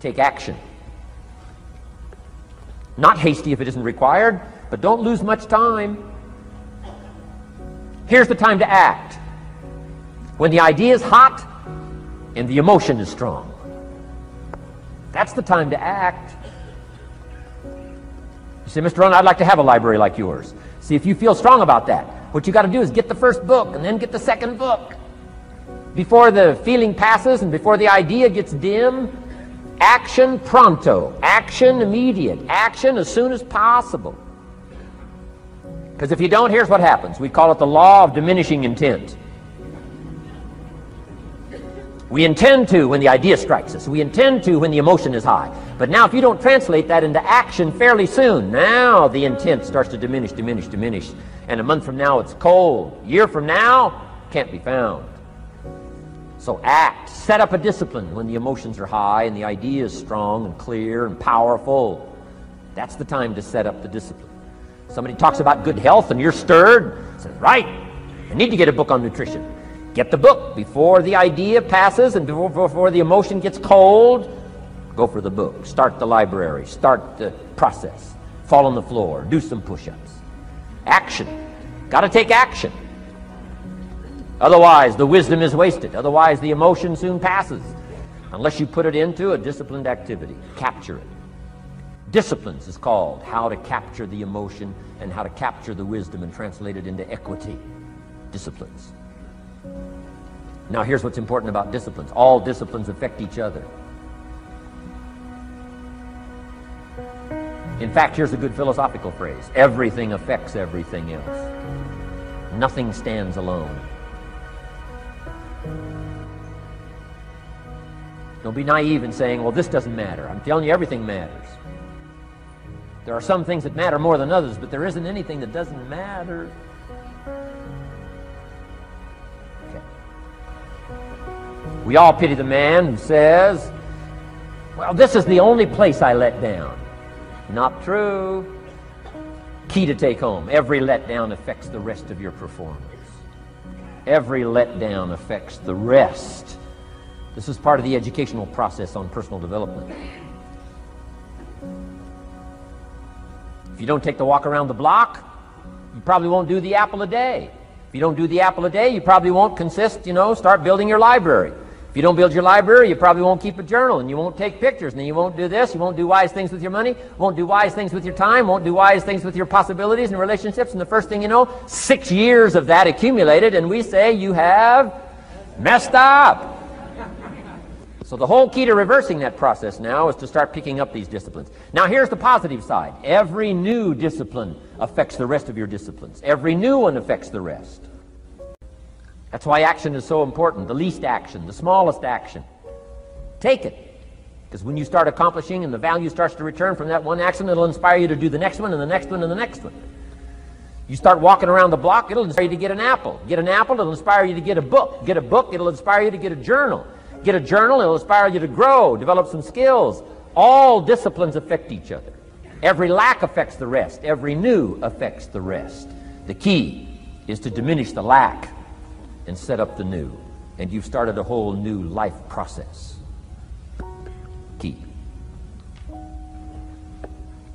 Take action. Not hasty if it isn't required, but don't lose much time. Here's the time to act. When the idea is hot and the emotion is strong. That's the time to act. You say, Mr. Rohn, I'd like to have a library like yours. See, if you feel strong about that, what you got to do is get the first book and then get the second book. Before the feeling passes and before the idea gets dim, action pronto, action immediate, action as soon as possible. Because if you don't, here's what happens. We call it the law of diminishing intent. We intend to when the idea strikes us. We intend to when the emotion is high. But now if you don't translate that into action fairly soon, now the intent starts to diminish. And a month from now it's cold. A year from now, can't be found. So act. Set up a discipline when the emotions are high and the idea is strong and clear and powerful. That's the time to set up the discipline. Somebody talks about good health and you're stirred. Says, right, I need to get a book on nutrition. Get the book before the idea passes and before the emotion gets cold. Go for the book. Start the library. Start the process. Fall on the floor. Do some push-ups. Action. Got to take action. Otherwise, the wisdom is wasted. Otherwise, the emotion soon passes. Unless you put it into a disciplined activity. Capture it. Disciplines is called how to capture the emotion and how to capture the wisdom and translate it into equity. Disciplines. Now here's what's important about disciplines. All disciplines affect each other. In fact, here's a good philosophical phrase. Everything affects everything else. Nothing stands alone. Don't be naive in saying, well, this doesn't matter. I'm telling you, everything matters. There are some things that matter more than others, but there isn't anything that doesn't matter. Okay. We all pity the man who says, well, this is the only place I let down. Not true. Key to take home. Every letdown affects the rest of your performance. Every letdown affects the rest. This is part of the educational process on personal development. If you don't take the walk around the block, you probably won't do the apple a day. If you don't do the apple a day, you probably won't start building your library. If you don't build your library, you probably won't keep a journal, and you won't take pictures, and then you won't do this, you won't do wise things with your money, won't do wise things with your time, won't do wise things with your possibilities and relationships, and the first thing you know, 6 years of that accumulated, and we say you have messed up. So the whole key to reversing that process now is to start picking up these disciplines. Now here's the positive side. Every new discipline affects the rest of your disciplines. Every new one affects the rest. That's why action is so important. The least action, the smallest action. Take it. Because when you start accomplishing and the value starts to return from that one action, it'll inspire you to do the next one and the next one and the next one. You start walking around the block, it'll inspire you to get an apple. Get an apple, it'll inspire you to get a book. Get a book, it'll inspire you to get a journal. Get a journal, it'll inspire you to grow, develop some skills. All disciplines affect each other. Every lack affects the rest. Every new affects the rest. The key is to diminish the lack and set up the new. And you've started a whole new life process. Key.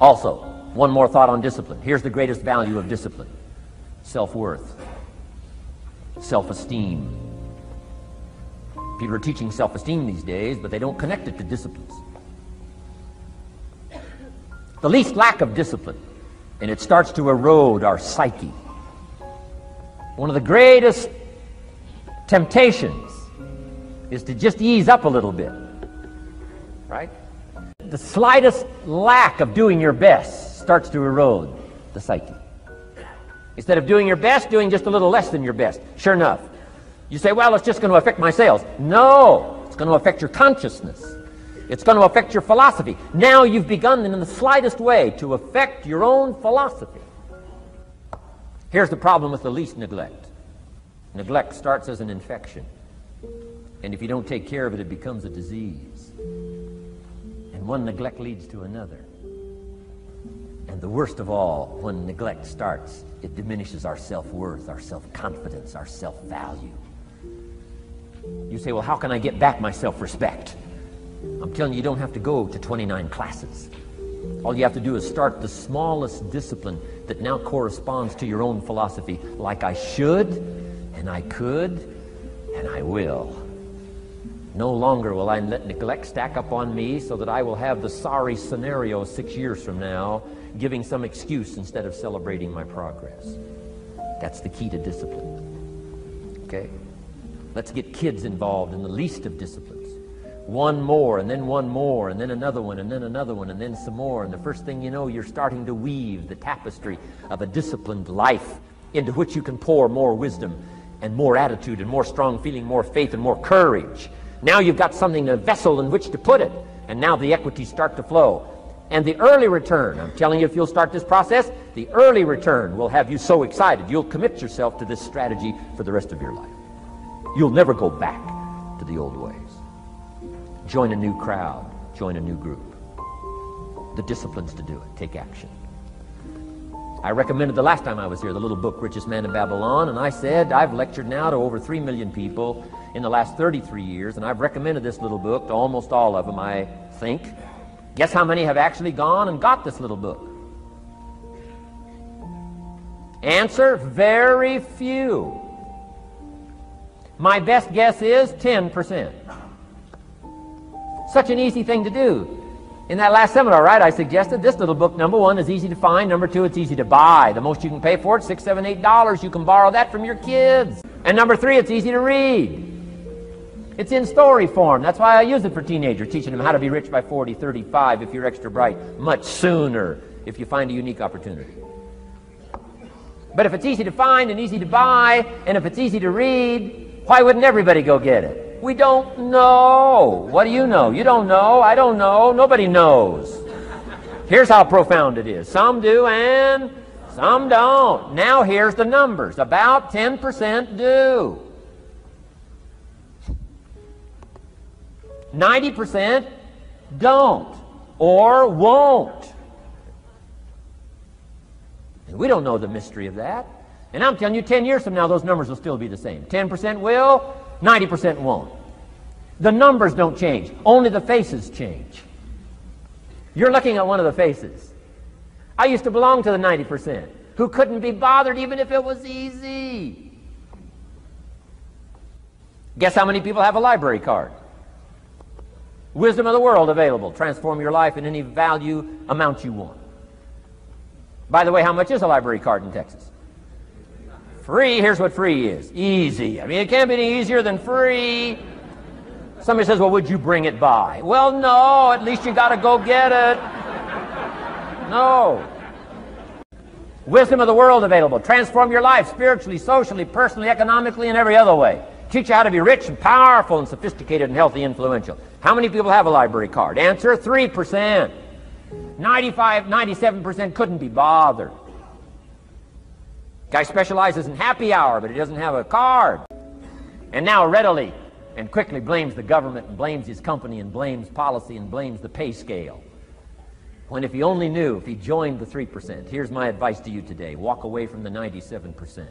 Also, one more thought on discipline. Here's the greatest value of discipline. Self-worth. Self-esteem. People are teaching self-esteem these days, but they don't connect it to disciplines. The least lack of discipline, and it starts to erode our psyche. One of the greatest temptations is to just ease up a little bit, right? The slightest lack of doing your best starts to erode the psyche. Instead of doing your best, doing just a little less than your best. Sure enough. You say, well, it's just going to affect my sales. No, it's going to affect your consciousness. It's going to affect your philosophy. Now you've begun in the slightest way to affect your own philosophy. Here's the problem with the least neglect. Neglect starts as an infection. And if you don't take care of it, it becomes a disease. And one neglect leads to another. And the worst of all, when neglect starts, it diminishes our self-worth, our self-confidence, our self-value. You say, well, how can I get back my self-respect? I'm telling you, you don't have to go to 29 classes. All you have to do is start the smallest discipline that now corresponds to your own philosophy, like I should, and I could, and I will. No longer will I let neglect stack up on me so that I will have the sorry scenario 6 years from now, giving some excuse instead of celebrating my progress. That's the key to discipline. Okay? Let's get kids involved in the least of disciplines. One more, and then one more, and then another one, and then another one, and then some more. And the first thing you know, you're starting to weave the tapestry of a disciplined life into which you can pour more wisdom and more attitude and more strong feeling, more faith and more courage. Now you've got something, a vessel in which to put it. And now the equities start to flow. And the early return, I'm telling you, if you'll start this process, the early return will have you so excited. You'll commit yourself to this strategy for the rest of your life. You'll never go back to the old ways. Join a new crowd. Join a new group. The disciplines to do it. Take action. I recommended the last time I was here the little book, Richest Man in Babylon, and I said I've lectured now to over 3 million people in the last 33 years, and I've recommended this little book to almost all of them, I think. Guess how many have actually gone and got this little book? Answer, very few. My best guess is 10%. Such an easy thing to do. In that last seminar, right, I suggested this little book, number one, is easy to find. Number two, it's easy to buy. The most you can pay for it, $6, $7, $8. You can borrow that from your kids. And number three, it's easy to read. It's in story form. That's why I use it for teenagers, teaching them how to be rich by 40, 35 if you're extra bright, much sooner if you find a unique opportunity. But if it's easy to find and easy to buy, and if it's easy to read, why wouldn't everybody go get it? We don't know. What do you know? You don't know. I don't know. Nobody knows. Here's how profound it is. Some do and some don't. Now here's the numbers. About 10% do. 90% don't or won't. And we don't know the mystery of that. And I'm telling you, 10 years from now, those numbers will still be the same. 10% will, 90% won't. The numbers don't change. Only the faces change. You're looking at one of the faces. I used to belong to the 90% who couldn't be bothered even if it was easy. Guess how many people have a library card? Wisdom of the world available. Transform your life in any value amount you want. By the way, how much is a library card in Texas? Free. Here's what free is. Easy. I mean, it can't be any easier than free. Somebody says, well, would you bring it by? Well, no. At least you got to go get it. No. Wisdom of the world available. Transform your life spiritually, socially, personally, economically, and every other way. Teach you how to be rich and powerful and sophisticated and healthy, influential. How many people have a library card? Answer, 3%. 95, 97% couldn't be bothered. Guy specializes in happy hour, but he doesn't have a card. And now readily and quickly blames the government and blames his company and blames policy and blames the pay scale. When if he only knew, if he joined the 3%, here's my advice to you today. Walk away from the 97%.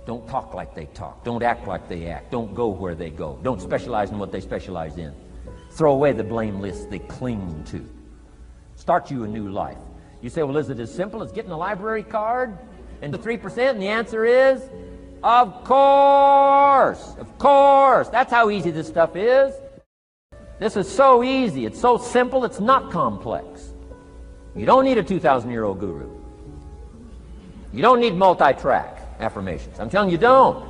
Don't talk like they talk. Don't act like they act. Don't go where they go. Don't specialize in what they specialize in. Throw away the blame list they cling to. Start you a new life. You say, well, is it as simple as getting a library card and the 3%? And the answer is, of course. Of course. That's how easy this stuff is. This is so easy. It's so simple. It's not complex. You don't need a 2,000-year-old guru. You don't need multi-track affirmations. I'm telling you, don't.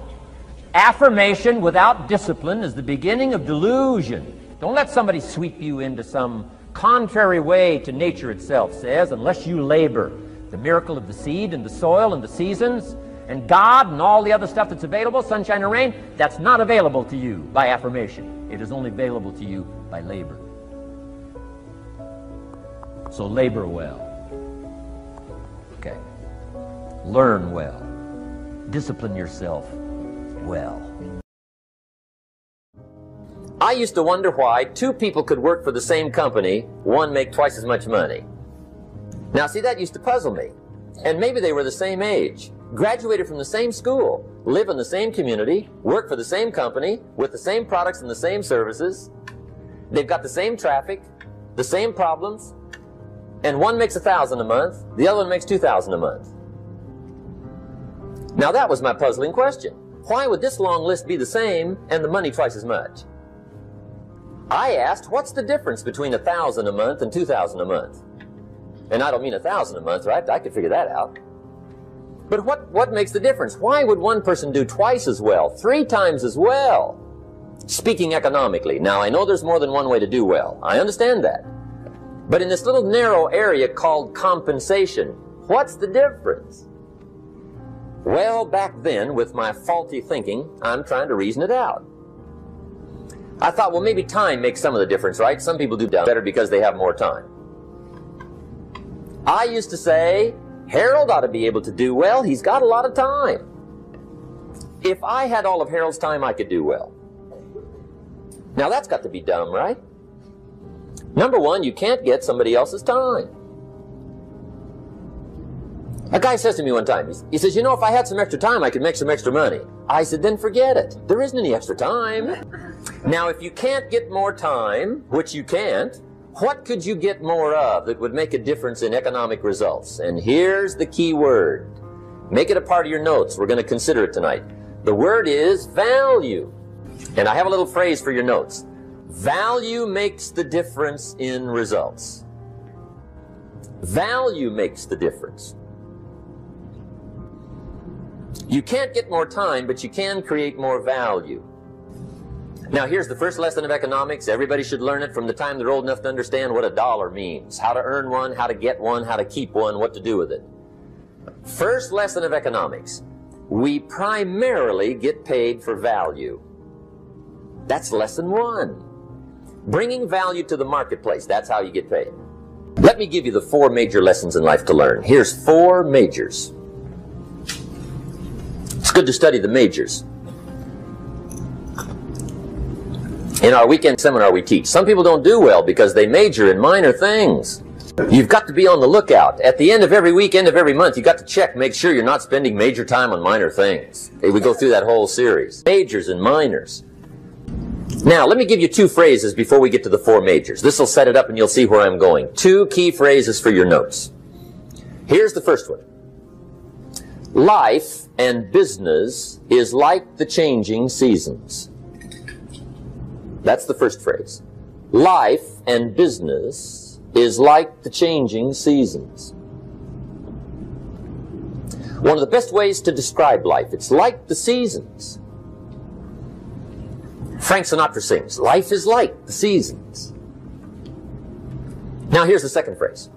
Affirmation without discipline is the beginning of delusion. Don't let somebody sweep you into some contrary way to nature itself says, unless you labor. The miracle of the seed and the soil and the seasons and God and all the other stuff that's available, sunshine and rain, that's not available to you by affirmation. It is only available to you by labor. So labor well. Okay. Learn well. Discipline yourself well. I used to wonder why two people could work for the same company, one make twice as much money. Now see, that used to puzzle me. And maybe they were the same age, graduated from the same school, live in the same community, work for the same company, with the same products and the same services. They've got the same traffic, the same problems, and one makes $1,000 a month, the other one makes $2,000 a month. Now that was my puzzling question. Why would this long list be the same and the money twice as much? I asked, what's the difference between $1,000 a month and $2,000 a month? And I don't mean $1,000 a month, right? I could figure that out. But what makes the difference? Why would one person do twice as well, 3 times as well? Speaking economically. Now, I know there's more than one way to do well. I understand that. But in this little narrow area called compensation, what's the difference? Well, back then, with my faulty thinking, I'm trying to reason it out. I thought, well, maybe time makes some of the difference, right? Some people do better because they have more time. I used to say, Harold ought to be able to do well. He's got a lot of time. If I had all of Harold's time, I could do well. Now, that's got to be dumb, right? Number one, you can't get somebody else's time. A guy says to me one time, he says, you know, if I had some extra time, I could make some extra money. I said, then forget it. There isn't any extra time. Now, if you can't get more time, which you can't, what could you get more of that would make a difference in economic results? And here's the key word. Make it a part of your notes. We're going to consider it tonight. The word is value. And I have a little phrase for your notes. Value makes the difference in results. Value makes the difference. You can't get more time, but you can create more value. Now, here's the first lesson of economics. Everybody should learn it from the time they're old enough to understand what a dollar means, how to earn one, how to get one, how to keep one, what to do with it. First lesson of economics. We primarily get paid for value. That's lesson 1. Bringing value to the marketplace, that's how you get paid. Let me give you the 4 major lessons in life to learn. Here's 4 majors. It's good to study the majors. In our weekend seminar we teach, some people don't do well because they major in minor things. You've got to be on the lookout. At the end of every week, end of every month, you've got to check, make sure you're not spending major time on minor things. We go through that whole series. Majors and minors. Now, let me give you 2 phrases before we get to the 4 majors. This will set it up and you'll see where I'm going. 2 key phrases for your notes. Here's the first one. Life and business is like the changing seasons. That's the first phrase. Life and business is like the changing seasons. One of the best ways to describe life, it's like the seasons. Frank Sinatra sings, life is like the seasons. Now here's the second phrase.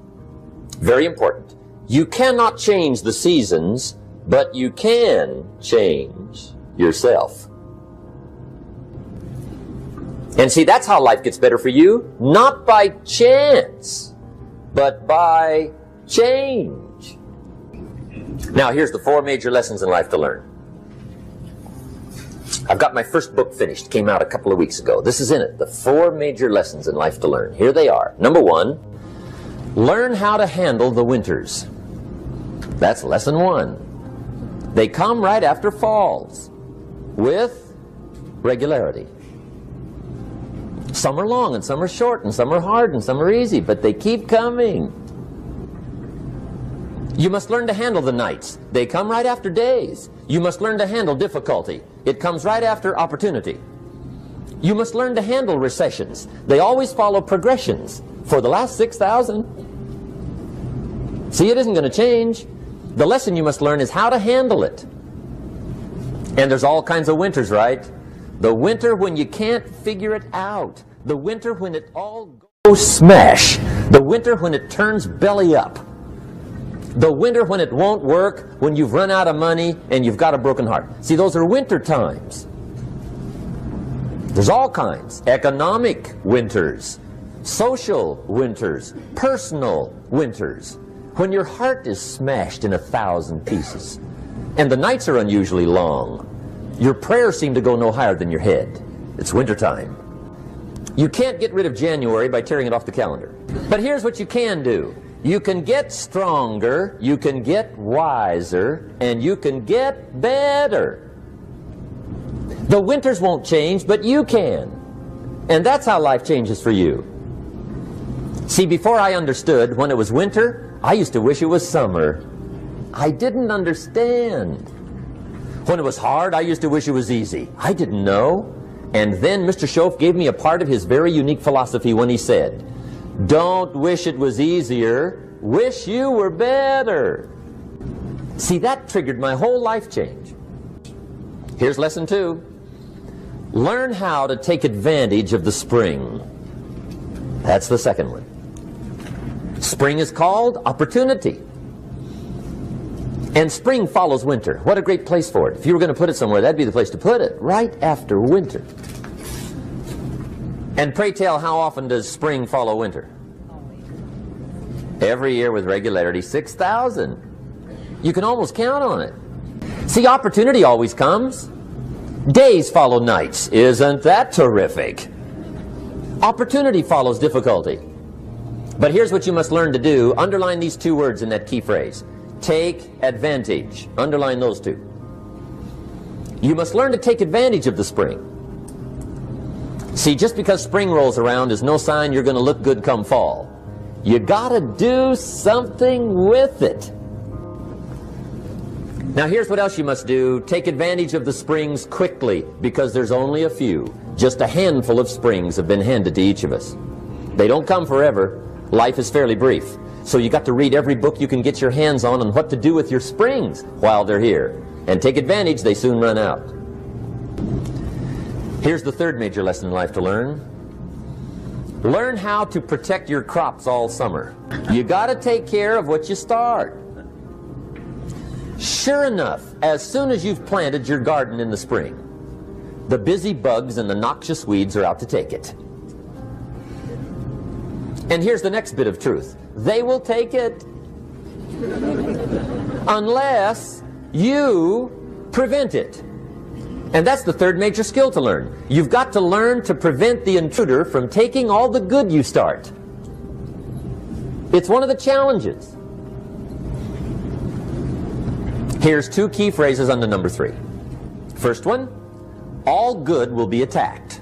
Very important. You cannot change the seasons, but you can change yourself. And see, that's how life gets better for you. Not by chance, but by change. Now, here's the 4 major lessons in life to learn. I've got my first book finished. Came out a couple of weeks ago. This is in it. The 4 major lessons in life to learn. Here they are. Number 1, learn how to handle the winters. That's lesson 1. They come right after falls with regularity. Some are long and some are short and some are hard and some are easy, but they keep coming. You must learn to handle the nights. They come right after days. You must learn to handle difficulty. It comes right after opportunity. You must learn to handle recessions. They always follow progressions for the last 6,000. See, it isn't going to change. The lesson you must learn is how to handle it. And there's all kinds of winters, right? The winter when you can't figure it out. The winter when it all goes smash. The winter when it turns belly up. The winter when it won't work, when you've run out of money and you've got a broken heart. See, those are winter times. There's all kinds. Economic winters, social winters, personal winters. When your heart is smashed in 1,000 pieces and the nights are unusually long. Your prayers seem to go no higher than your head. It's wintertime. You can't get rid of January by tearing it off the calendar. But here's what you can do. You can get stronger, you can get wiser, and you can get better. The winters won't change, but you can. And that's how life changes for you. See, before I understood, when it was winter, I used to wish it was summer. I didn't understand. When it was hard, I used to wish it was easy. I didn't know. And then Mr. Schoaf gave me a part of his very unique philosophy when he said, "Don't wish it was easier, wish you were better." See, that triggered my whole life change. Here's lesson 2. Learn how to take advantage of the spring. That's the second one. Spring is called opportunity. And spring follows winter. What a great place for it. If you were going to put it somewhere, that'd be the place to put it, right after winter. And pray tell, how often does spring follow winter? Every year with regularity, 6,000. You can almost count on it. See, opportunity always comes. Days follow nights. Isn't that terrific? Opportunity follows difficulty. But here's what you must learn to do. Underline these 2 words in that key phrase. Take advantage. Underline those 2. You must learn to take advantage of the spring. See, just because spring rolls around is no sign you're going to look good come fall. You gotta do something with it. Now here's what else you must do. Take advantage of the springs quickly, because there's only a few. Just a handful of springs have been handed to each of us. They don't come forever. Life is fairly brief. So you got to read every book you can get your hands on what to do with your springs while they're here. And take advantage, they soon run out. Here's the third major lesson in life to learn. Learn how to protect your crops all summer. You got to take care of what you start. Sure enough, as soon as you've planted your garden in the spring, the busy bugs and the noxious weeds are out to take it. And here's the next bit of truth. They will take it unless you prevent it. And that's the third major skill to learn. You've got to learn to prevent the intruder from taking all the good you start. It's one of the challenges. Here's 2 key phrases under number 3. First one, all good will be attacked.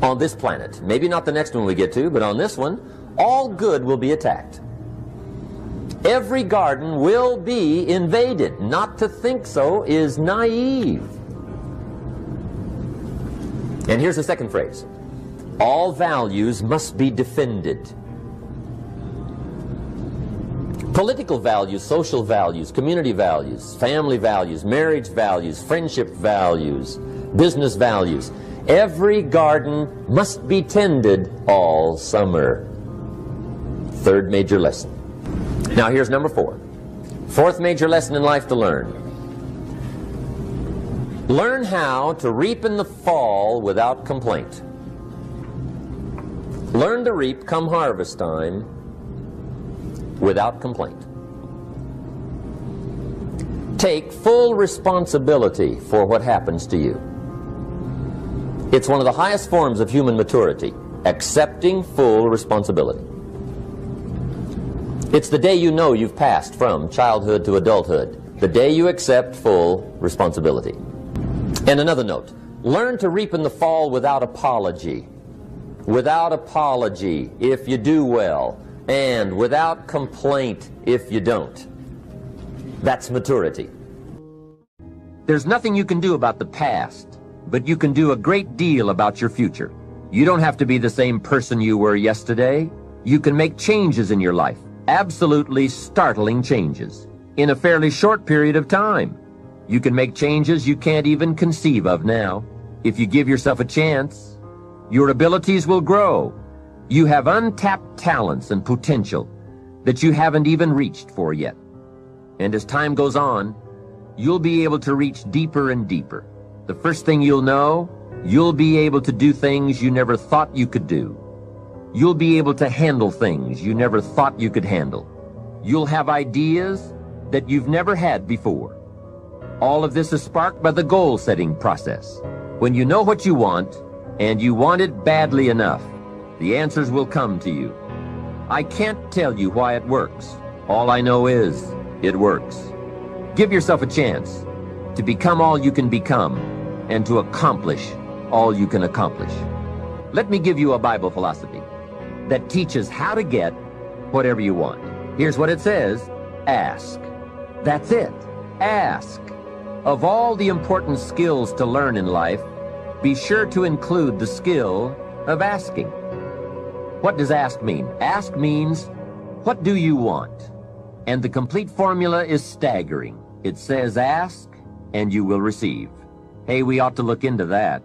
On this planet. Maybe not the next one we get to, but on this one, all good will be attacked. Every garden will be invaded. Not to think so is naive. And here's the second phrase. All values must be defended. Political values, social values, community values, family values, marriage values, friendship values, business values. Every garden must be tended all summer. Third major lesson. Now here's number 4. Fourth major lesson in life to learn. Learn how to reap in the fall without complaint. Learn to reap come harvest time without complaint. Take full responsibility for what happens to you. It's one of the highest forms of human maturity, accepting full responsibility. It's the day you know you've passed from childhood to adulthood, the day you accept full responsibility. And another note, learn to reap in the fall without apology. Without apology if you do well, and without complaint if you don't. That's maturity. There's nothing you can do about the past, but you can do a great deal about your future. You don't have to be the same person you were yesterday. You can make changes in your life, absolutely startling changes, in a fairly short period of time. You can make changes you can't even conceive of now. If you give yourself a chance, your abilities will grow. You have untapped talents and potential that you haven't even reached for yet. And as time goes on, you'll be able to reach deeper and deeper. The first thing you'll know, you'll be able to do things you never thought you could do. You'll be able to handle things you never thought you could handle. You'll have ideas that you've never had before. All of this is sparked by the goal-setting process. When you know what you want, and you want it badly enough, the answers will come to you. I can't tell you why it works. All I know is, it works. Give yourself a chance to become all you can become, and to accomplish all you can accomplish. Let me give you a Bible philosophy that teaches how to get whatever you want. Here's what it says: ask. That's it. Ask. Of all the important skills to learn in life, be sure to include the skill of asking. What does ask mean? Ask means, what do you want? And the complete formula is staggering. It says ask and you will receive. Hey, we ought to look into that.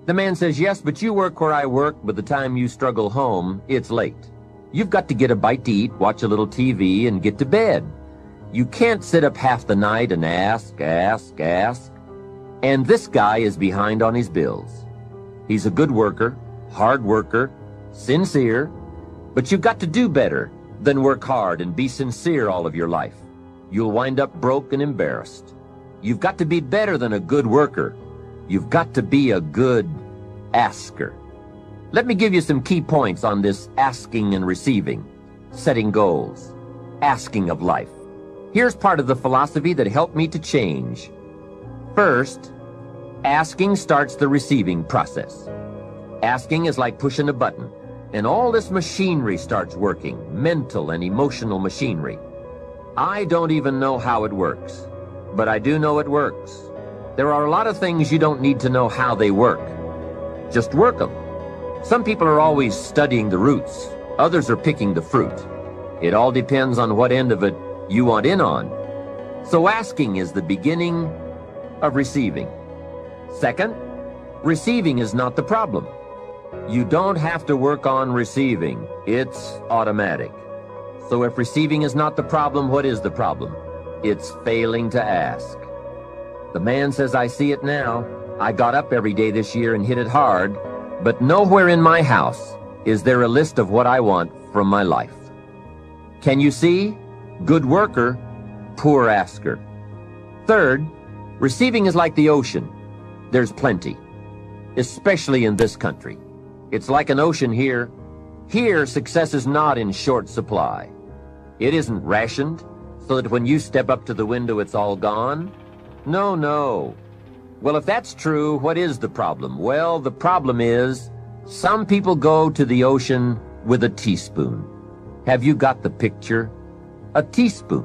The man says, yes, but you work where I work. By the time you struggle home, it's late. You've got to get a bite to eat, watch a little TV, and get to bed. You can't sit up half the night and ask. And this guy is behind on his bills. He's a good worker, hard worker, sincere, but you've got to do better than work hard and be sincere all of your life. You'll wind up broke and embarrassed. You've got to be better than a good worker. You've got to be a good asker. Let me give you some key points on this asking and receiving, setting goals, asking of life. Here's part of the philosophy that helped me to change. First, asking starts the receiving process. Asking is like pushing a button, and all this machinery starts working, mental and emotional machinery. I don't even know how it works, but I do know it works. There are a lot of things you don't need to know how they work. Just work them. Some people are always studying the roots. Others are picking the fruit. It all depends on what end of it you want in on. So asking is the beginning of receiving. Second, receiving is not the problem. You don't have to work on receiving. It's automatic. So if receiving is not the problem, what is the problem? It's failing to ask. The man says, I see it now. I got up every day this year and hit it hard, but nowhere in my house is there a list of what I want from my life. Can you see? Good worker, poor asker. Third, receiving is like the ocean. There's plenty, especially in this country. It's like an ocean here. Here, success is not in short supply. It isn't rationed so that when you step up to the window, it's all gone. No. Well, if that's true, what is the problem? Well, the problem is some people go to the ocean with a teaspoon. Have you got the picture? A teaspoon.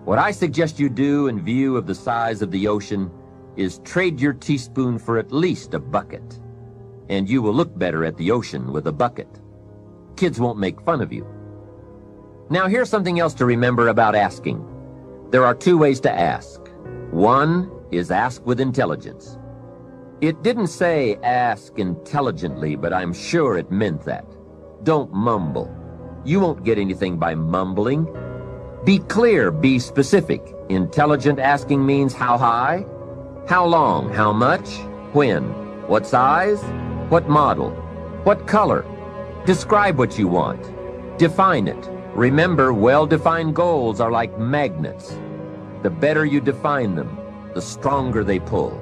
What I suggest you do in view of the size of the ocean is trade your teaspoon for at least a bucket. And you will look better at the ocean with a bucket. Kids won't make fun of you. Now, here's something else to remember about asking. There are two ways to ask. One is ask with intelligence. It didn't say ask intelligently, but I'm sure it meant that. Don't mumble. You won't get anything by mumbling. Be clear, be specific. Intelligent asking means how high, how long, how much, when, what size, what model, what color. Describe what you want. Define it. Remember, well-defined goals are like magnets. The better you define them, the stronger they pull.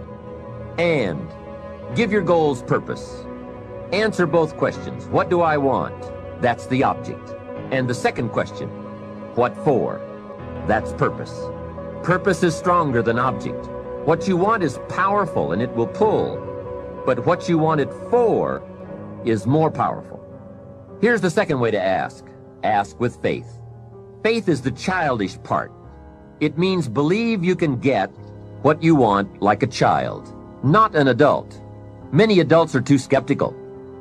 And give your goals purpose. Answer both questions. What do I want? That's the object. And the second question, what for? That's purpose. Purpose is stronger than object. What you want is powerful and it will pull. But what you want it for is more powerful. Here's the second way to ask. Ask with faith. Faith is the childish part. It means believe you can get what you want like a child, not an adult. Many adults are too skeptical.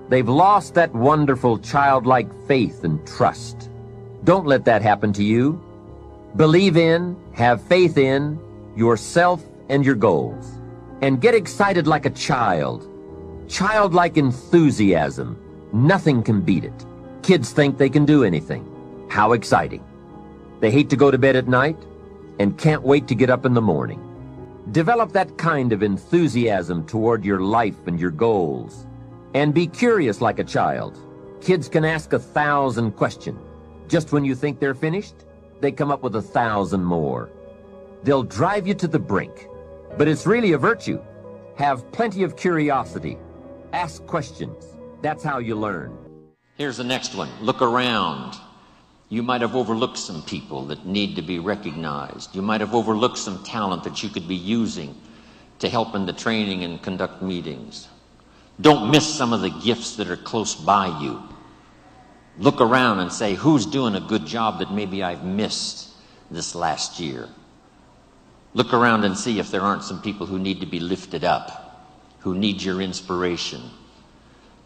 They've lost that wonderful childlike faith and trust. Don't let that happen to you. Believe in, have faith in yourself and your goals. And get excited like a child. Childlike enthusiasm. Nothing can beat it. Kids think they can do anything. How exciting. They hate to go to bed at night and can't wait to get up in the morning. Develop that kind of enthusiasm toward your life and your goals. And be curious like a child. Kids can ask 1,000 questions. Just when you think they're finished, they come up with 1,000 more. They'll drive you to the brink. But it's really a virtue. Have plenty of curiosity. Ask questions. That's how you learn. Here's the next one. Look around. You might have overlooked some people that need to be recognized. You might have overlooked some talent that you could be using to help in the training and conduct meetings. Don't miss some of the gifts that are close by you. Look around and say, who's doing a good job that maybe I've missed this last year? Look around and see if there aren't some people who need to be lifted up, who need your inspiration,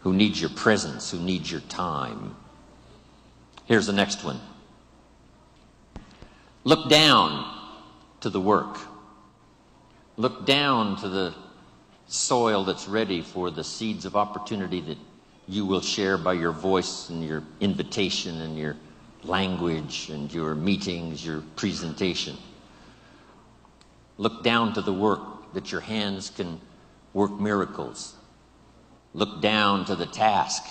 who need your presence, who need your time. Here's the next one. Look down to the work. Look down to the soil that's ready for the seeds of opportunity that you will share by your voice and your invitation and your language and your meetings, your presentation. Look down to the work that your hands can work miracles. Look down to the task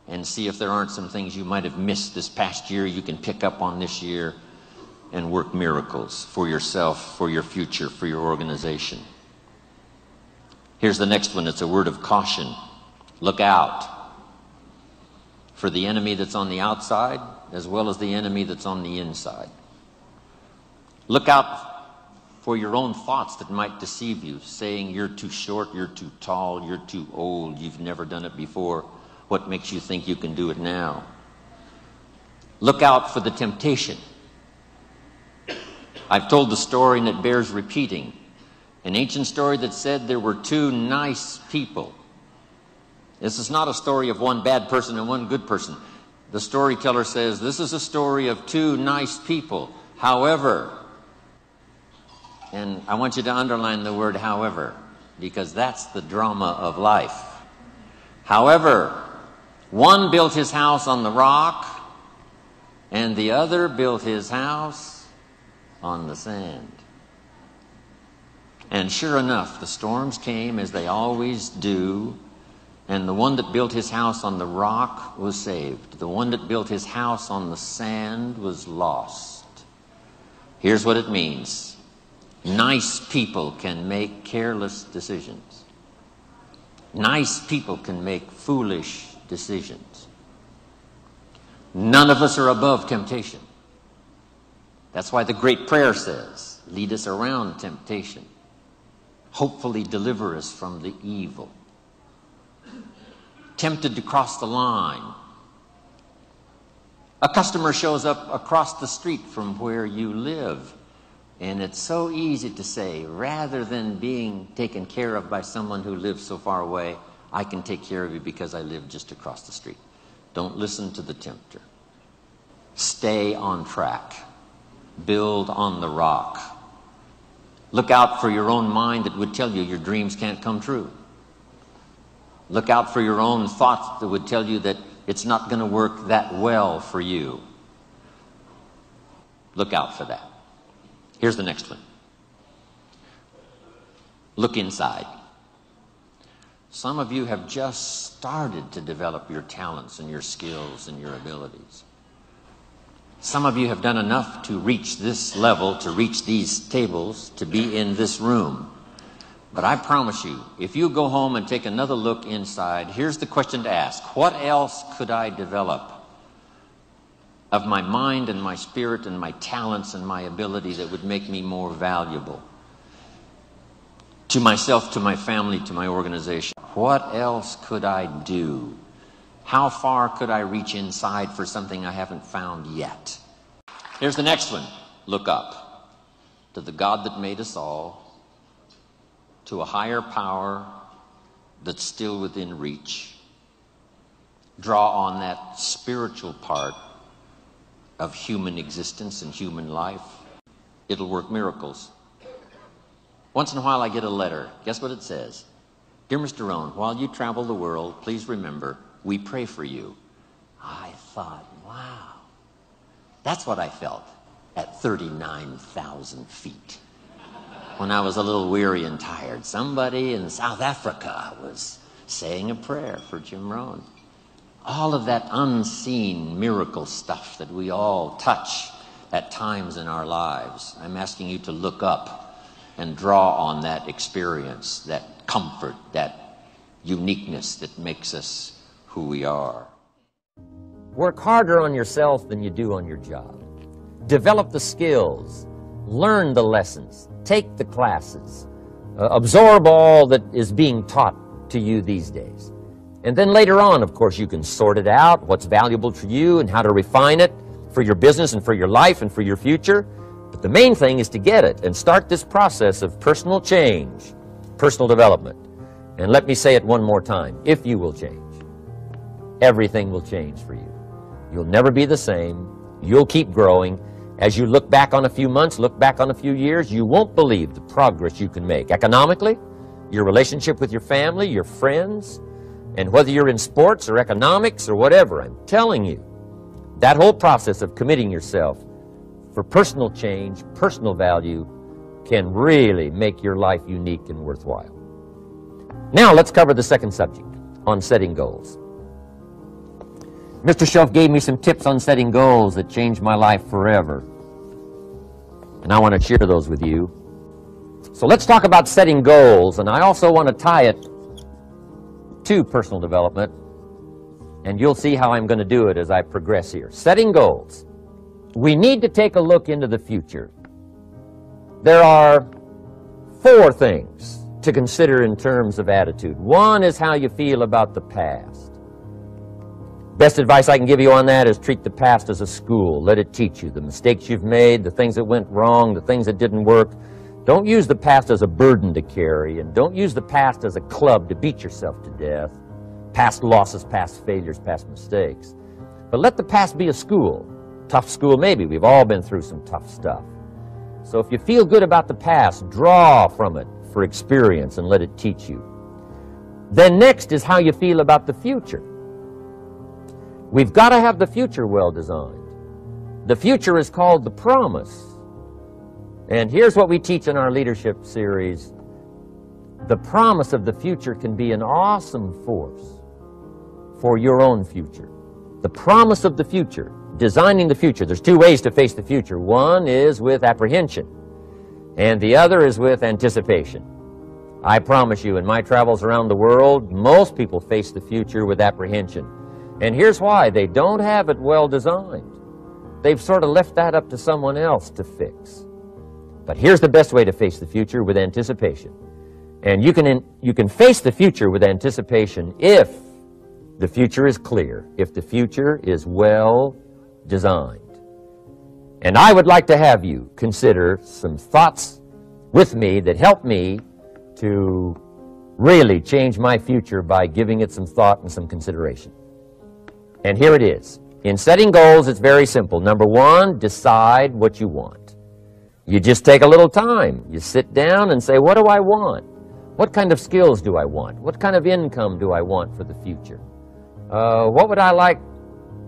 and see if there aren't some things you might have missed this past year you can pick up on this year and work miracles for yourself, for your future, for your organization. Here's the next one. It's a word of caution. Look out for the enemy that's on the outside as well as the enemy that's on the inside. Look out for your own thoughts that might deceive you, saying you're too short, you're too tall, you're too old, you've never done it before. What makes you think you can do it now? Look out for the temptation. I've told the story and it bears repeating. An ancient story that said there were two nice people. This is not a story of one bad person and one good person. The storyteller says this is a story of two nice people. However, and I want you to underline the word however, because that's the drama of life. However, one built his house on the rock and the other built his house on the sand. And sure enough, the storms came as they always do, and the one that built his house on the rock was saved. The one that built his house on the sand was lost. Here's what it means. Nice people can make careless decisions. Nice people can make foolish decisions. None of us are above temptation. That's why the great prayer says, lead us around temptation. Hopefully deliver us from the evil. Tempted to cross the line. A customer shows up across the street from where you live. And it's so easy to say, rather than being taken care of by someone who lives so far away, I can take care of you because I live just across the street. Don't listen to the tempter. Stay on track. Build on the rock. Look out for your own mind that would tell you your dreams can't come true. Look out for your own thoughts that would tell you that it's not going to work that well for you. Look out for that. Here's the next one. Look inside. Some of you have just started to develop your talents and your skills and your abilities. Some of you have done enough to reach this level, to reach these tables, to be in this room. But I promise you, if you go home and take another look inside, here's the question to ask. What else could I develop of my mind and my spirit and my talents and my ability that would make me more valuable to myself, to my family, to my organization? What else could I do? How far could I reach inside for something I haven't found yet? Here's the next one. Look up to the God that made us all, to a higher power that's still within reach. Draw on that spiritual part of human existence and human life. It'll work miracles. Once in a while I get a letter. Guess what it says? Dear Mr. Rohn, while you travel the world, please remember, we pray for you. I thought, wow, that's what I felt at 39,000 feet. When I was a little weary and tired, somebody in South Africa was saying a prayer for Jim Rohn. All of that unseen miracle stuff that we all touch at times in our lives. I'm asking you to look up and draw on that experience, that comfort, that uniqueness that makes us who we are. Work harder on yourself than you do on your job. Develop the skills. Learn the lessons. Take the classes. Absorb all that is being taught to you these days. And then later on, of course, you can sort it out, what's valuable to you and how to refine it for your business and for your life and for your future. But the main thing is to get it and start this process of personal change, personal development. And let me say it one more time. If you will change, everything will change for you. You'll never be the same. You'll keep growing. As you look back on a few months, look back on a few years, you won't believe the progress you can make. Economically, your relationship with your family, your friends, and whether you're in sports or economics or whatever, I'm telling you, that whole process of committing yourself for personal change, personal value, can really make your life unique and worthwhile. Now let's cover the second subject, on setting goals. Mr. Shelf gave me some tips on setting goals that changed my life forever. And I want to share those with you. So let's talk about setting goals, and I also want to tie it to personal development, and you'll see how I'm going to do it as I progress here. Setting goals. We need to take a look into the future. There are 4 things to consider in terms of attitude. One is how you feel about the past. Best advice I can give you on that is treat the past as a school. Let it teach you the mistakes you've made, the things that went wrong, the things that didn't work. Don't use the past as a burden to carry, and don't use the past as a club to beat yourself to death. Past losses, past failures, past mistakes. But let the past be a school. Tough school maybe. We've all been through some tough stuff. So if you feel good about the past, draw from it for experience and let it teach you. Then next is how you feel about the future. We've got to have the future well designed. The future is called the promise. And here's what we teach in our leadership series. The promise of the future can be an awesome force for your own future. The promise of the future, designing the future. There's 2 ways to face the future. One is with apprehension, and the other is with anticipation. I promise you, in my travels around the world, most people face the future with apprehension. And here's why. They don't have it well designed. They've sort of left that up to someone else to fix. But here's the best way to face the future, with anticipation. And you can face the future with anticipation if the future is clear, if the future is well designed. And I would like to have you consider some thoughts with me that help me to really change my future by giving it some thought and some consideration. And here it is. In setting goals, it's very simple. Number 1, decide what you want. You just take a little time. You sit down and say, what do I want? What kind of skills do I want? What kind of income do I want for the future? What would I like?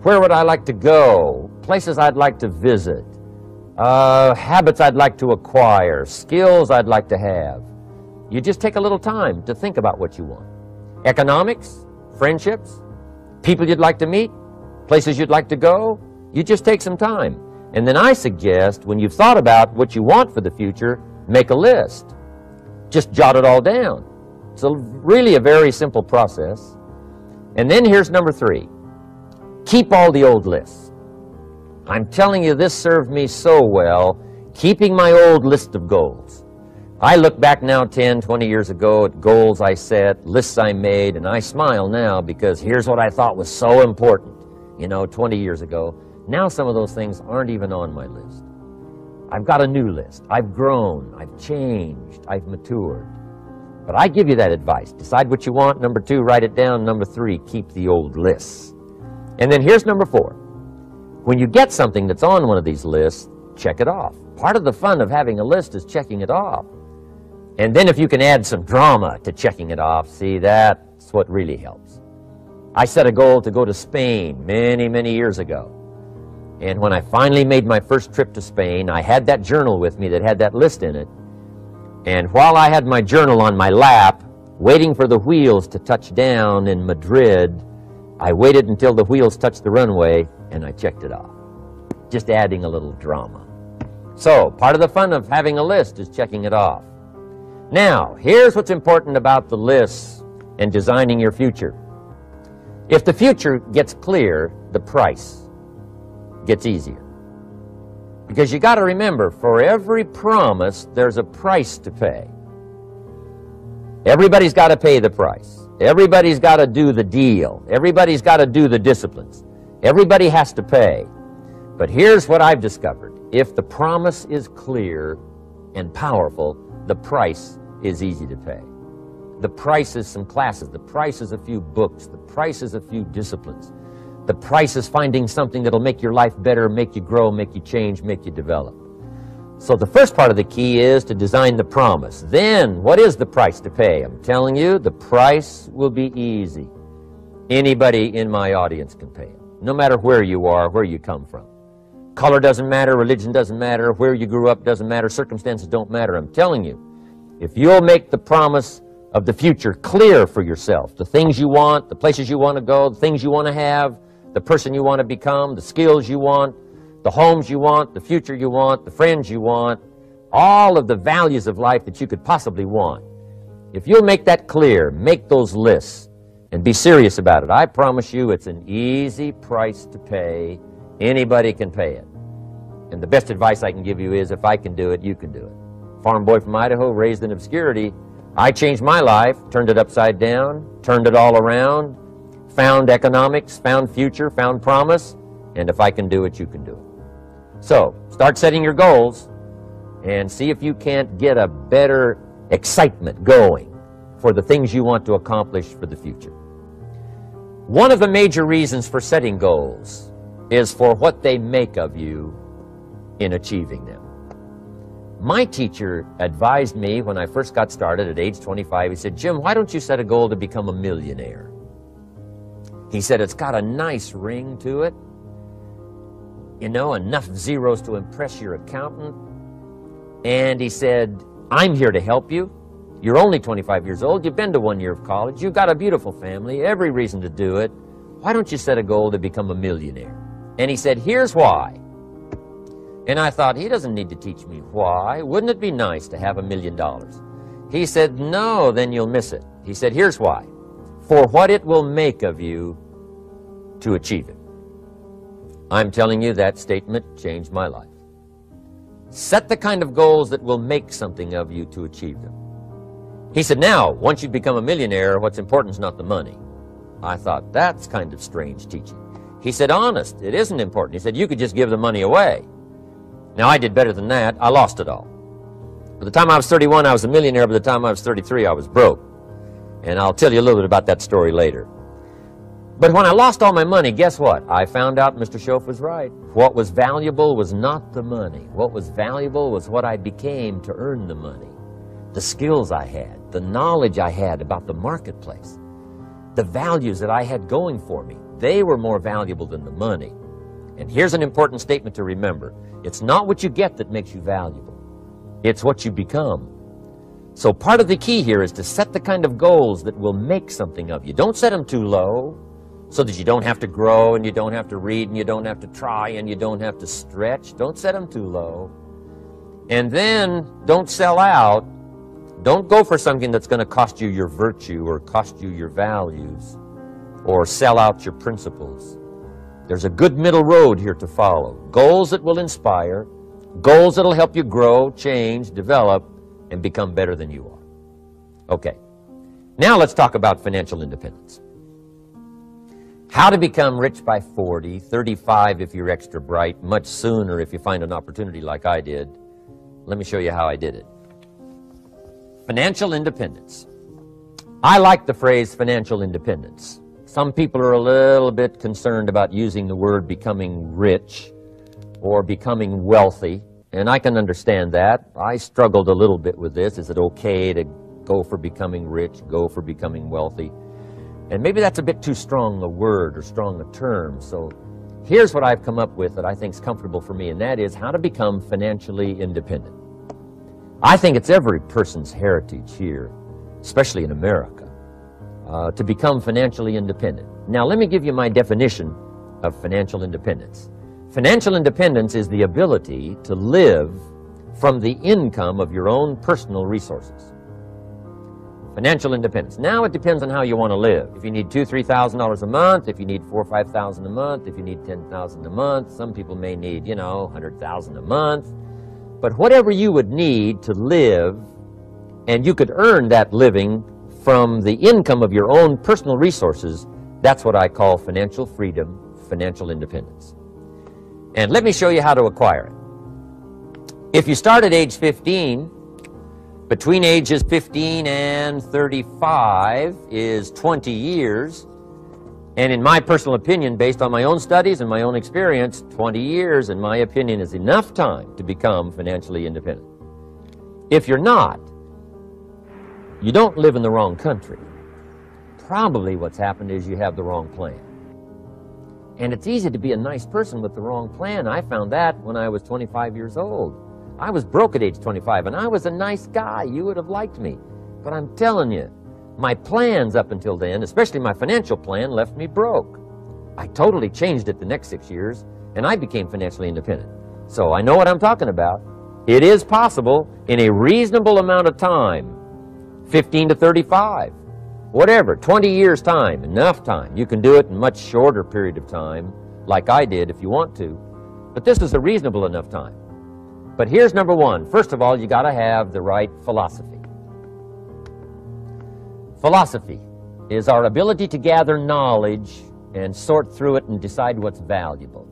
Where would I like to go? Places I'd like to visit. Habits I'd like to acquire. Skills I'd like to have. You just take a little time to think about what you want. Economics, friendships, people you'd like to meet, places you'd like to go. You just take some time. And then I suggest, when you've thought about what you want for the future, make a list. Just jot it all down. It's really a very simple process. And then here's number 3. Keep all the old lists. I'm telling you, this served me so well, keeping my old list of goals. I look back now 10, 20 years ago at goals I set, lists I made, and I smile now because here's what I thought was so important, 20 years ago. Now some of those things aren't even on my list. I've got a new list. I've grown. I've changed. I've matured. But I give you that advice. Decide what you want. Number 2, write it down. Number 3, keep the old lists. And then here's number 4. When you get something that's on one of these lists, check it off. Part of the fun of having a list is checking it off. And then if you can add some drama to checking it off, see, that's what really helps. I set a goal to go to Spain many, many years ago. And when I finally made my first trip to Spain, I had that journal with me that had that list in it. And while I had my journal on my lap, waiting for the wheels to touch down in Madrid, I waited until the wheels touched the runway, and I checked it off. Just adding a little drama. So, part of the fun of having a list is checking it off. Now, here's what's important about the lists and designing your future. If the future gets clear, the price gets easier. Because you got to remember, for every promise, there's a price to pay. Everybody's got to pay the price. Everybody's got to do the deal. Everybody's got to do the disciplines. Everybody has to pay. But here's what I've discovered. If the promise is clear and powerful, the price is easy to pay. The price is some classes. The price is a few books. The price is a few disciplines. The price is finding something that'll make your life better, make you grow, make you change, make you develop. So the first part of the key is to design the promise. Then, what is the price to pay? I'm telling you, the price will be easy. Anybody in my audience can pay it, no matter where you are, where you come from. Color doesn't matter, religion doesn't matter, where you grew up doesn't matter, circumstances don't matter. I'm telling you, if you'll make the promise of the future clear for yourself, the things you want, the places you want to go, the things you want to have, the person you want to become, the skills you want, the homes you want, the future you want, the friends you want, all of the values of life that you could possibly want. If you'll make that clear, make those lists, and be serious about it, I promise you it's an easy price to pay. Anybody can pay it. And the best advice I can give you is, if I can do it, you can do it. Farm boy from Idaho, raised in obscurity, I changed my life, turned it upside down, turned it all around, found economics, found future, found promise, and if I can do it, you can do it. So, start setting your goals and see if you can't get a better excitement going for the things you want to accomplish for the future. One of the major reasons for setting goals is for what they make of you in achieving them. My teacher advised me when I first got started at age 25, he said, "Jim, why don't you set a goal to become a millionaire?" He said, "It's got a nice ring to it. You know, enough zeros to impress your accountant." And he said, "I'm here to help you. You're only 25 years old. You've been to 1 year of college. You've got a beautiful family, every reason to do it. Why don't you set a goal to become a millionaire?" And he said, "Here's why." And I thought, he doesn't need to teach me why. Wouldn't it be nice to have $1 million? He said, "No, then you'll miss it." He said, "Here's why. For what it will make of you to achieve it." I'm telling you, that statement changed my life. Set the kind of goals that will make something of you to achieve them. He said, "Now, once you become a millionaire, what's important is not the money." I thought, that's kind of strange teaching. He said, "Honest, it isn't important." He said, "You could just give the money away." Now, I did better than that. I lost it all. By the time I was 31, I was a millionaire. By the time I was 33, I was broke. And I'll tell you a little bit about that story later. But when I lost all my money, guess what? I found out Mr. Schoaf was right. What was valuable was not the money. What was valuable was what I became to earn the money. The skills I had, the knowledge I had about the marketplace, the values that I had going for me. They were more valuable than the money. And here's an important statement to remember. It's not what you get that makes you valuable. It's what you become. So part of the key here is to set the kind of goals that will make something of you. Don't set them too low so that you don't have to grow and you don't have to read and you don't have to try and you don't have to stretch. Don't set them too low. And then don't sell out. Don't go for something that's going to cost you your virtue or cost you your values or sell out your principles. There's a good middle road here to follow. Goals that will inspire, goals that will help you grow, change, develop, and become better than you are. Okay, now let's talk about financial independence. How to become rich by 40, 35 if you're extra bright, much sooner if you find an opportunity like I did. Let me show you how I did it. Financial independence. I like the phrase financial independence. Some people are a little bit concerned about using the word becoming rich or becoming wealthy, and I can understand that. I struggled a little bit with this. Is it okay to go for becoming rich, go for becoming wealthy? And maybe that's a bit too strong a word or strong a term. So here's what I've come up with that I think is comfortable for me, and that is how to become financially independent. I think it's every person's heritage here, especially in America, to become financially independent. Now, let me give you my definition of financial independence. Financial independence is the ability to live from the income of your own personal resources. Financial independence. Now, it depends on how you want to live. If you need $2,000, $3,000 a month, if you need $4,000 or $5,000 a month, if you need $10,000 a month, some people may need, $100,000 a month. But whatever you would need to live, and you could earn that living from the income of your own personal resources, that's what I call financial freedom, financial independence. And let me show you how to acquire it. If you start at age 15, between ages 15 and 35 is 20 years. And in my personal opinion, based on my own studies and my own experience, 20 years, in my opinion, is enough time to become financially independent. If you're not, you don't live in the wrong country. Probably what's happened is you have the wrong plan. And it's easy to be a nice person with the wrong plan. I found that when I was 25 years old. I was broke at age 25, and I was a nice guy. You would have liked me. But I'm telling you, my plans up until then, especially my financial plan, left me broke. I totally changed it the next 6 years, and I became financially independent. So I know what I'm talking about. It is possible in a reasonable amount of time, 15 to 35, whatever, 20 years time, enough time. You can do it in a much shorter period of time, like I did if you want to. But this is a reasonable enough time. But here's number one. First of all, you got to have the right philosophy. Philosophy is our ability to gather knowledge and sort through it and decide what's valuable.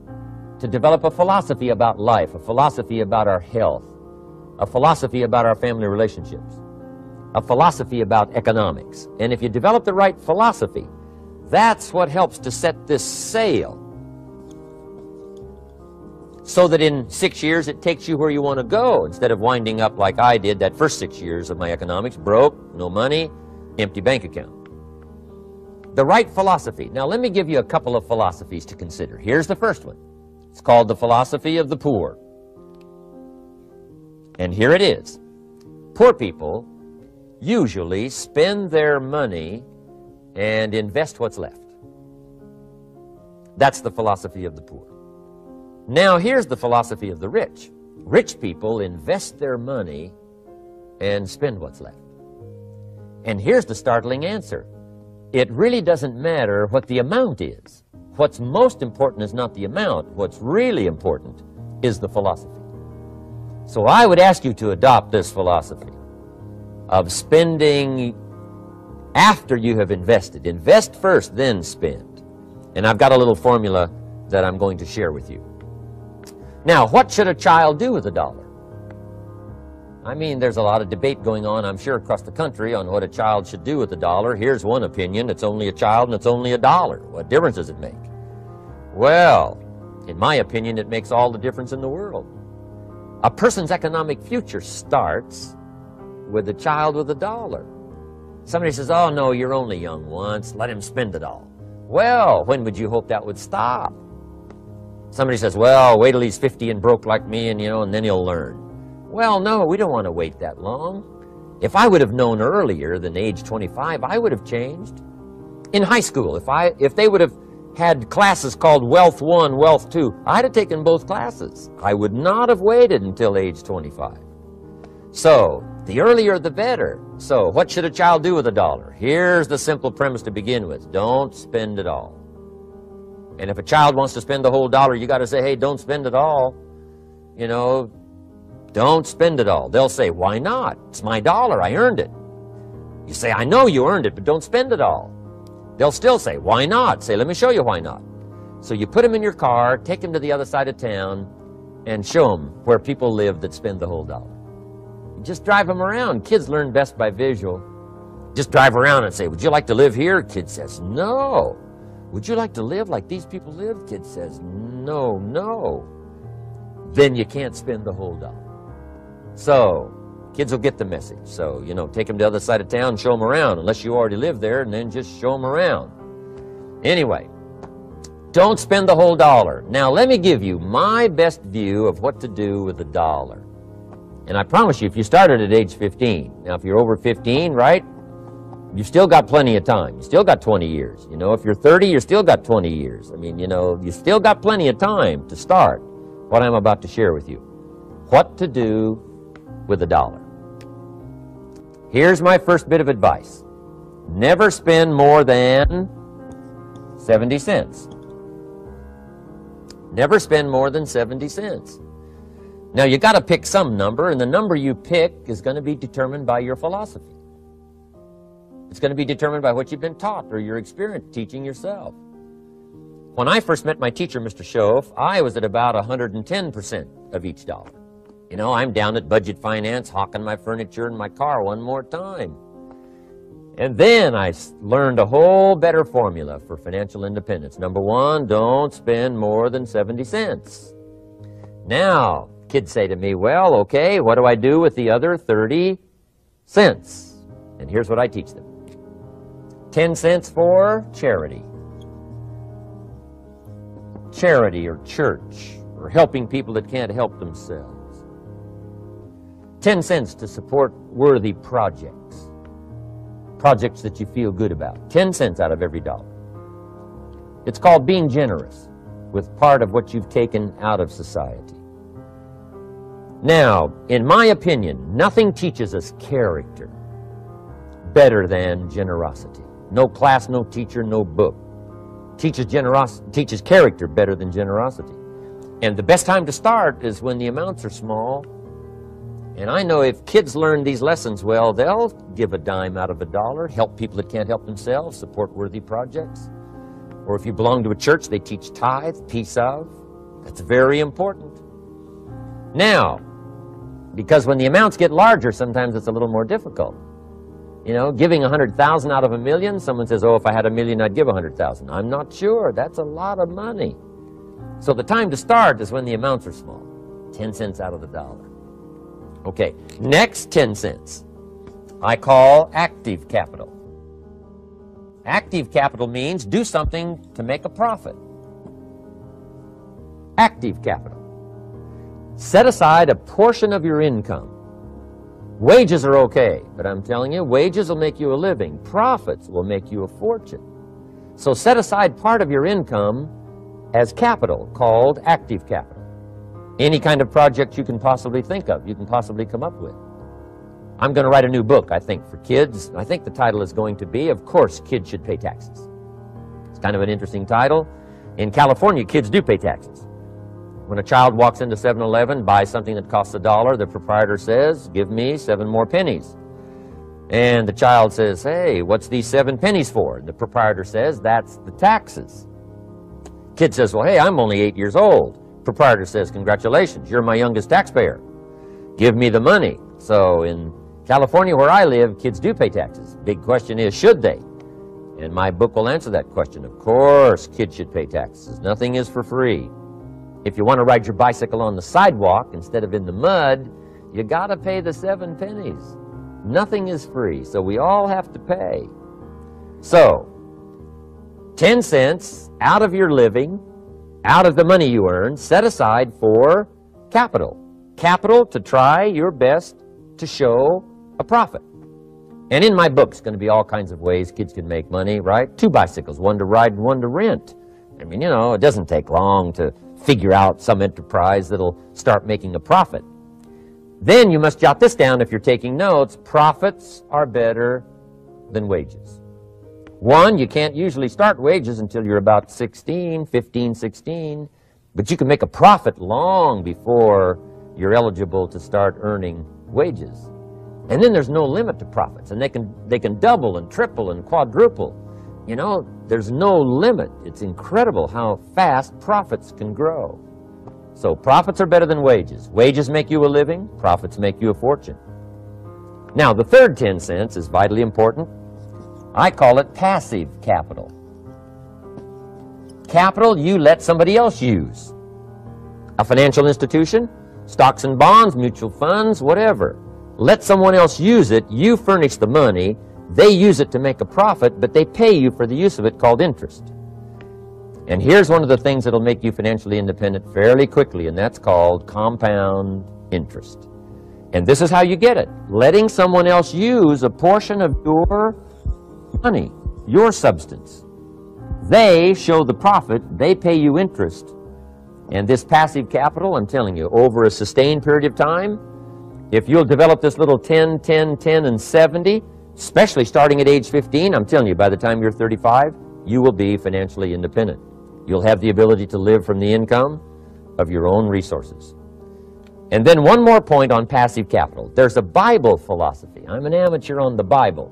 To develop a philosophy about life, a philosophy about our health, a philosophy about our family relationships, a philosophy about economics. And if you develop the right philosophy, that's what helps to set this sail so that in 6 years it takes you where you want to go instead of winding up like I did that first 6 years of my economics, broke, no money, empty bank account. The right philosophy. Now let me give you a couple of philosophies to consider. Here's the first one. It's called the philosophy of the poor. And here it is. Poor people usually spend their money and invest what's left. That's the philosophy of the poor. Now here's the philosophy of the rich. Rich people invest their money and spend what's left. And here's the startling answer. It really doesn't matter what the amount is. What's most important is not the amount. What's really important is the philosophy. So I would ask you to adopt this philosophy of spending after you have invested. Invest first, then spend. And I've got a little formula that I'm going to share with you. Now, what should a child do with a dollar? I mean, there's a lot of debate going on, I'm sure, across the country on what a child should do with a dollar. Here's one opinion. It's only a child and it's only a dollar. What difference does it make? Well, in my opinion, it makes all the difference in the world. A person's economic future starts with a child with a dollar. Somebody says, oh, no, you're only young once. Let him spend it all. Well, when would you hope that would stop? Somebody says, well, wait till he's 50 and broke like me and then he'll learn. Well, no, we don't want to wait that long. If I would have known earlier than age 25, I would have changed. In high school, if they would have had classes called Wealth 1, Wealth 2, I'd have taken both classes. I would not have waited until age 25. So, the earlier the better. So, what should a child do with a dollar? Here's the simple premise to begin with. Don't spend it all. And if a child wants to spend the whole dollar, you got to say, hey, don't spend it all. Don't spend it all. They'll say, why not? It's my dollar. I earned it. You say, I know you earned it, but don't spend it all. They'll still say, why not? Say, let me show you why not. So you put them in your car, take them to the other side of town, and show them where people live that spend the whole dollar. You just drive them around. Kids learn best by visual. Just drive around and say, would you like to live here? Kid says, no. Would you like to live like these people live? Kid says, no, no. Then you can't spend the whole dollar. So, kids will get the message. So, take them to the other side of town, show them around, unless you already live there, and then just show them around. Anyway, don't spend the whole dollar. Now, let me give you my best view of what to do with the dollar. And I promise you, if you started at age 15, now if you're over 15, right, you've still got plenty of time. You still got 20 years. If you're 30, you still got 20 years. I mean, you still got plenty of time to start what I'm about to share with you. What to do with a dollar. Here's my first bit of advice. Never spend more than 70 cents. Never spend more than 70 cents. Now, you got to pick some number, and the number you pick is going to be determined by your philosophy. It's going to be determined by what you've been taught or your experience teaching yourself. When I first met my teacher, Mr. Schoaf, I was at about 110% of each dollar. You know, I'm down at budget finance, hawking my furniture and my car one more time. And then I learned a whole better formula for financial independence. Number one, don't spend more than 70 cents. Now, kids say to me, well, okay, what do I do with the other 30 cents? And here's what I teach them. 10 cents for charity. Charity or church or helping people that can't help themselves. 10 cents to support worthy projects. Projects that you feel good about. 10 cents out of every dollar. It's called being generous with part of what you've taken out of society. Now, in my opinion, nothing teaches us character better than generosity. No class, no teacher, no book teaches character better than generosity. And the best time to start is when the amounts are small. And I know if kids learn these lessons well, they'll give a dime out of a dollar, help people that can't help themselves, support worthy projects. Or if you belong to a church, they teach tithe, piece of. That's very important. Now, because when the amounts get larger, sometimes it's a little more difficult. You know, giving 100,000 out of a million, someone says, oh, if I had a million, I'd give 100,000. I'm not sure. That's a lot of money. So the time to start is when the amounts are small. 10 cents out of the dollar. Okay, next 10 cents I call active capital. Active capital means do something to make a profit. Active capital. Set aside a portion of your income. Wages are okay, but I'm telling you, wages will make you a living. Profits will make you a fortune. So set aside part of your income as capital, called active capital. Any kind of project you can possibly think of, you can possibly come up with. I'm going to write a new book, I think, for kids. I think the title is going to be, Of Course Kids Should Pay Taxes. It's kind of an interesting title. In California, kids do pay taxes. When a child walks into 7-Eleven, buys something that costs $1, the proprietor says, give me 7 more pennies. And the child says, hey, what's these 7 pennies for? And the proprietor says, that's the taxes. Kid says, well, hey, I'm only 8 years old. Proprietor says, congratulations, you're my youngest taxpayer. Give me the money. So in California, where I live, kids do pay taxes. Big question is, should they? And my book will answer that question. Of course, kids should pay taxes. Nothing is for free. If you want to ride your bicycle on the sidewalk instead of in the mud, you got to pay the 7 pennies. Nothing is free, so we all have to pay. So, 10 cents out of your living, out of the money you earn, set aside for capital. Capital to try your best to show a profit. And in my book, it's going to be all kinds of ways kids can make money, right? 2 bicycles, one to ride and one to rent. I mean, you know, it doesn't take long to figure out some enterprise that'll start making a profit. Then you must jot this down if you're taking notes. Profits are better than wages. One, you can't usually start wages until you're about 16, 15, 16, but you can make a profit long before you're eligible to start earning wages. And then there's no limit to profits, and they can double and triple and quadruple. You know, there's no limit. It's incredible how fast profits can grow. So profits are better than wages. Wages make you a living, profits make you a fortune. Now, the third 10 cents is vitally important. I call it passive capital. Capital you let somebody else use. A financial institution, stocks and bonds, mutual funds, whatever. Let someone else use it, you furnish the money, they use it to make a profit, but they pay you for the use of it, called interest. And here's one of the things that'll make you financially independent fairly quickly, and that's called compound interest. And this is how you get it. Letting someone else use a portion of your money, your substance. They show the profit, they pay you interest. And this passive capital, I'm telling you, over a sustained period of time, if you'll develop this little 10, 10, 10, and 70, especially starting at age 15, I'm telling you, by the time you're 35, you will be financially independent. You'll have the ability to live from the income of your own resources. And then one more point on passive capital. There's a Bible philosophy. I'm an amateur on the Bible.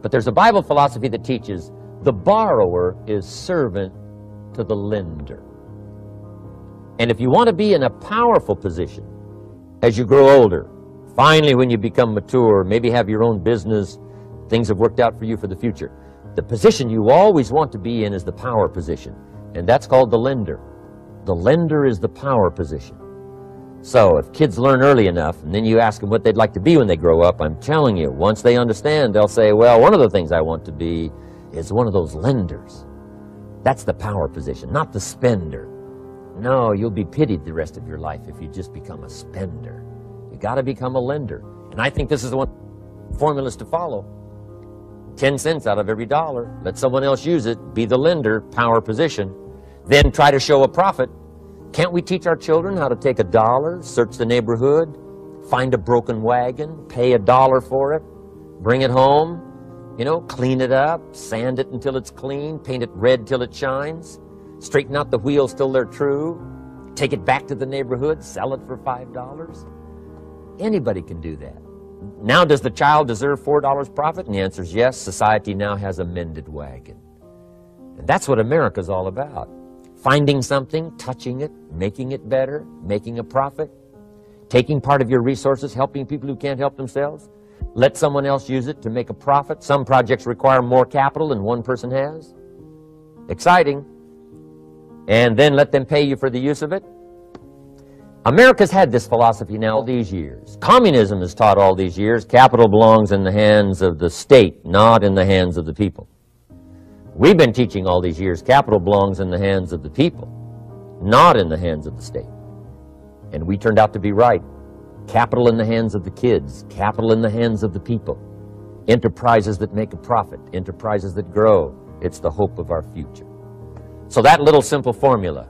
But there's a Bible philosophy that teaches the borrower is servant to the lender. And if you want to be in a powerful position as you grow older, finally when you become mature, maybe have your own business, things have worked out for you for the future, the position you always want to be in is the power position. And that's called the lender. The lender is the power position. So if kids learn early enough, and then you ask them what they'd like to be when they grow up, I'm telling you, once they understand, they'll say, well, one of the things I want to be is one of those lenders. That's the power position, not the spender. No, you'll be pitied the rest of your life if you just become a spender. You got to become a lender. And I think this is the one formulas to follow. 10 cents out of every dollar. Let someone else use it. Be the lender, power position. Then try to show a profit. Can't we teach our children how to take $1, search the neighborhood, find a broken wagon, pay $1 for it, bring it home, clean it up, sand it until it's clean, paint it red till it shines, straighten out the wheels till they're true, take it back to the neighborhood, sell it for $5? Anybody can do that. Now, does the child deserve $4 profit? And the answer is yes. Society now has a mended wagon. And that's what America's all about. Finding something, touching it, making it better, making a profit, taking part of your resources, helping people who can't help themselves. Let someone else use it to make a profit. Some projects require more capital than one person has. Exciting. And then let them pay you for the use of it. America's had this philosophy now all these years. Communism has taught all these years capital belongs in the hands of the state, not in the hands of the people. We've been teaching all these years capital belongs in the hands of the people, not in the hands of the state. And we turned out to be right. Capital in the hands of the kids, capital in the hands of the people. Enterprises that make a profit, enterprises that grow. It's the hope of our future. So that little simple formula,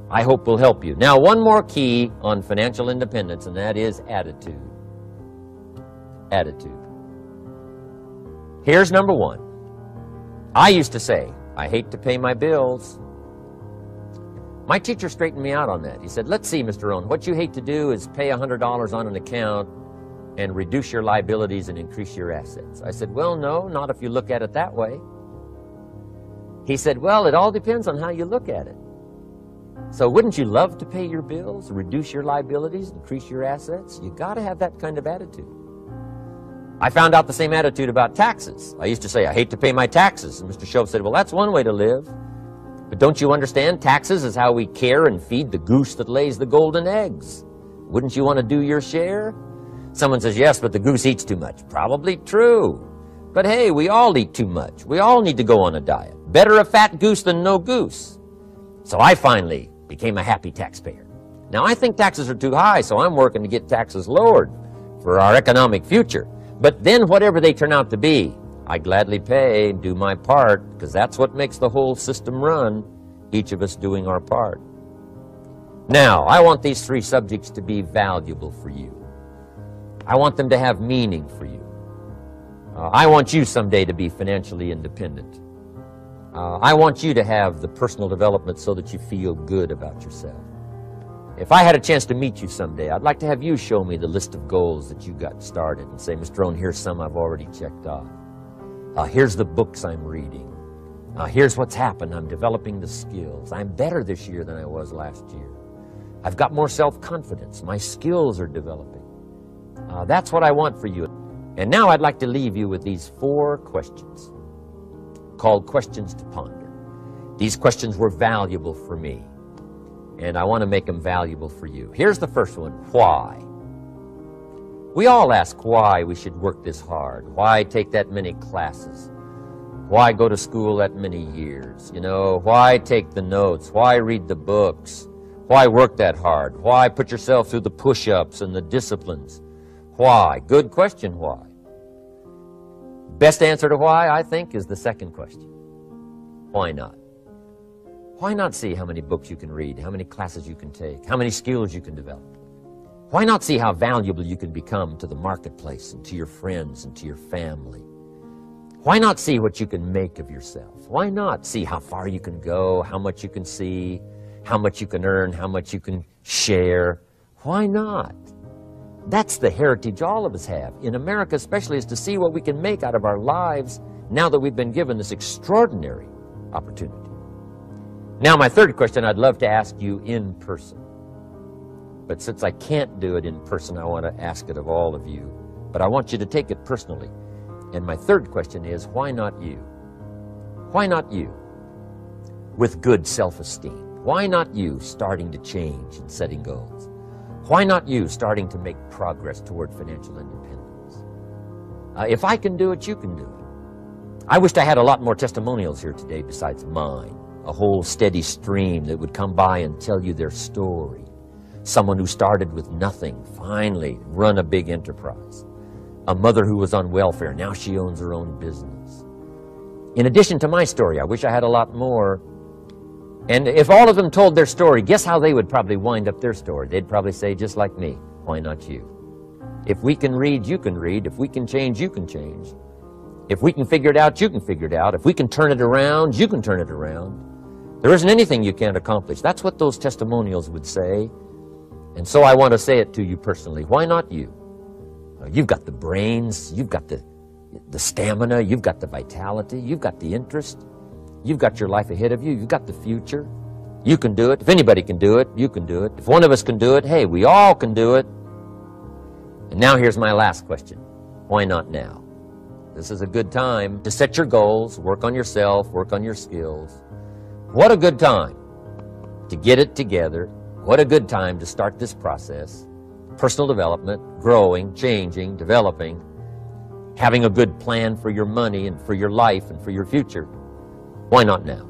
I hope, will help you. Now, one more key on financial independence, and that is attitude. Attitude. Here's number one. I used to say, I hate to pay my bills. My teacher straightened me out on that. He said, let's see, Mr. Rohn, what you hate to do is pay $100 on an account and reduce your liabilities and increase your assets. I said, well, no, not if you look at it that way. He said, well, it all depends on how you look at it. So wouldn't you love to pay your bills, reduce your liabilities, increase your assets? You got to have that kind of attitude. I found out the same attitude about taxes. I used to say, I hate to pay my taxes. And Mr. Shove said, well, that's one way to live. But don't you understand? Taxes is how we care and feed the goose that lays the golden eggs. Wouldn't you want to do your share? Someone says, yes, but the goose eats too much. Probably true. But hey, we all eat too much. We all need to go on a diet. Better a fat goose than no goose. So I finally became a happy taxpayer. Now, I think taxes are too high, so I'm working to get taxes lowered for our economic future. But then whatever they turn out to be, I gladly pay and do my part, because that's what makes the whole system run, each of us doing our part. Now, I want these three subjects to be valuable for you. I want them to have meaning for you. I want you someday to be financially independent. I want you to have the personal development so that you feel good about yourself. If I had a chance to meet you someday, I'd like to have you show me the list of goals that you got started and say, Mr. Rohn, here's some I've already checked off. Here's the books I'm reading. Here's what's happened. I'm developing the skills. I'm better this year than I was last year. I've got more self-confidence. My skills are developing. That's what I want for you. And now I'd like to leave you with these 4 questions called questions to ponder. These questions were valuable for me, and I want to make them valuable for you. Here's the first one. Why? We all ask why we should work this hard. Why take that many classes? Why go to school that many years? Why take the notes? Why read the books? Why work that hard? Why put yourself through the push-ups and the disciplines? Why? Good question, why? Best answer to why, I think, is the second question. Why not? Why not see how many books you can read, how many classes you can take, how many skills you can develop? Why not see how valuable you can become to the marketplace and to your friends and to your family? Why not see what you can make of yourself? Why not see how far you can go, how much you can see, how much you can earn, how much you can share? Why not? That's the heritage all of us have, in America especially, is to see what we can make out of our lives now that we've been given this extraordinary opportunity. Now, my third question I'd love to ask you in person. But since I can't do it in person, I want to ask it of all of you. But I want you to take it personally. And my third question is, why not you? Why not you? With good self-esteem. Why not you starting to change and setting goals? Why not you starting to make progress toward financial independence? If I can do it, you can do it. I wished I had a lot more testimonials here today besides mine. A whole steady stream that would come by and tell you their story. Someone who started with nothing, finally run a big enterprise. A mother who was on welfare, now she owns her own business. In addition to my story, I wish I had a lot more. And if all of them told their story, guess how they would probably wind up their story? They'd probably say, just like me, why not you? If we can read, you can read. If we can change, you can change. If we can figure it out, you can figure it out. If we can turn it around, you can turn it around. There isn't anything you can't accomplish. That's what those testimonials would say. And so I want to say it to you personally. Why not you? You've got the brains, you've got the stamina, you've got the vitality, you've got the interest, you've got your life ahead of you, you've got the future. You can do it. If anybody can do it, you can do it. If one of us can do it, hey, we all can do it. And now here's my last question. Why not now? This is a good time to set your goals, work on yourself, work on your skills. What a good time to get it together. What a good time to start this process. Personal development, growing, changing, developing, having a good plan for your money and for your life and for your future. Why not now?